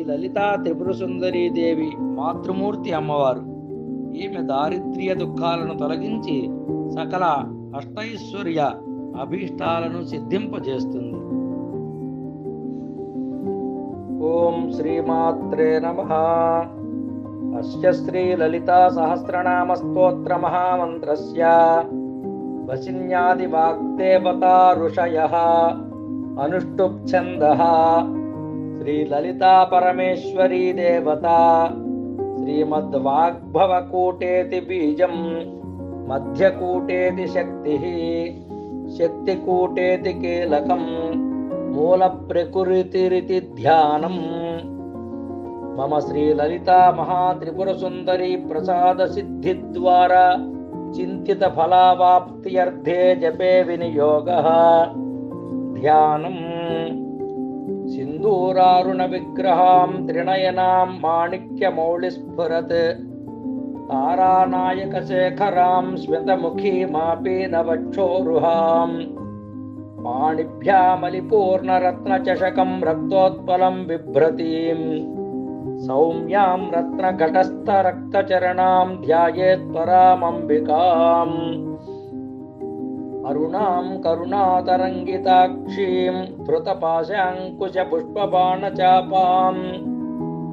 లలితా త్రిపుర సుందరీ దేవి మాతృమూర్తి అమ్మవారు. ఈమె దారిద్ర్య దుఃఖాలను తొలగించి సకల అష్టైశ్వర్య అభీష్టాలను సిద్ధింపజేస్తుంది. ఓం శ్రీమాత్రే నమః. అస్య శ్రీ లలితా సహస్రనామ స్తోత్ర మహామంత్రస్య వసిన్యాది వాగ్దేవతా ఋషయః అనుష్టుప్ ఛందః శ్రీ లలితా పరమేశ్వరీ దేవత శ్రీమద్వాగ్భవకూటేతి బీజం మధ్యకూటేతి శక్తిః శక్తికూటేతి కీలకం మూల ప్రకృతిరితి ధ్యానం. మమ శ్రీ లలితా మహాత్రిపుర సుందరీ ప్రసాద సిద్ధి ద్వారా చింతిత ఫలావాప్త్యర్థే జపే వినియోగః. ధ్యానం. సింధూరారుణ విగ్రహాం త్రినయనాం మాణిక్యమౌళిస్ఫురత్ తారానాయక శేఖరాం శ్వేతముఖీమాపీనవక్షోరుహాం పాణిభ్యామలిపూర్ణరత్నచషకం రక్తోత్పలం బిభ్రతీం సౌమ్యాం రత్నఘటస్థరక్తచరణాం ధ్యాయేత్పరామంబికాం. అరుణాం కరుణాతరంగితాక్షీం ధృతపాశాంకుశపుష్పబాణచాపాం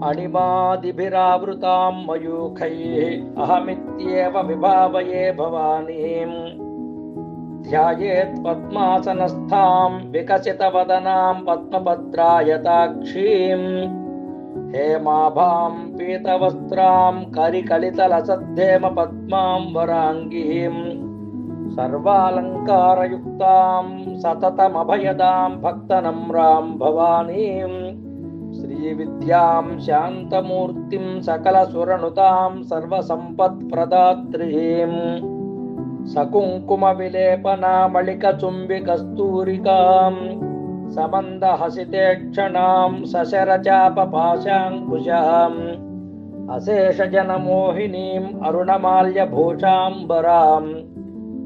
అణిమాదిభిరావృతాం మయూఖైః అహమిత్యేవ విభావయే భవానీం. ధ్యాయేత్ పద్మాసనస్థాం వికసితవదనాం పద్మపత్రాయతాక్షీం హేమాభాం పీతవస్త్రాం కరికలితలసద్ధేమ పద్మాం వరాంగీం సర్వాలంకారయుక్తాం సతతమభయదాం భక్తనమ్రాం భవానీం శ్రీవిద్యాం శాంతమూర్తిం సకలసురనుతాం సర్వసంపత్ప్రదాత్రీం సకుంకుమవిలేపనామళికచుంబికస్తూరికాం సమందహసితేక్షణాం సశరచాపపాశాంకుశాం అశేషజనమోహినీం అరుణమాల్యభూషాంబరాం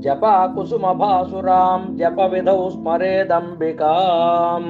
జపాకుసుమభాసురాం జపవిధౌ స్మరేదంబికాం.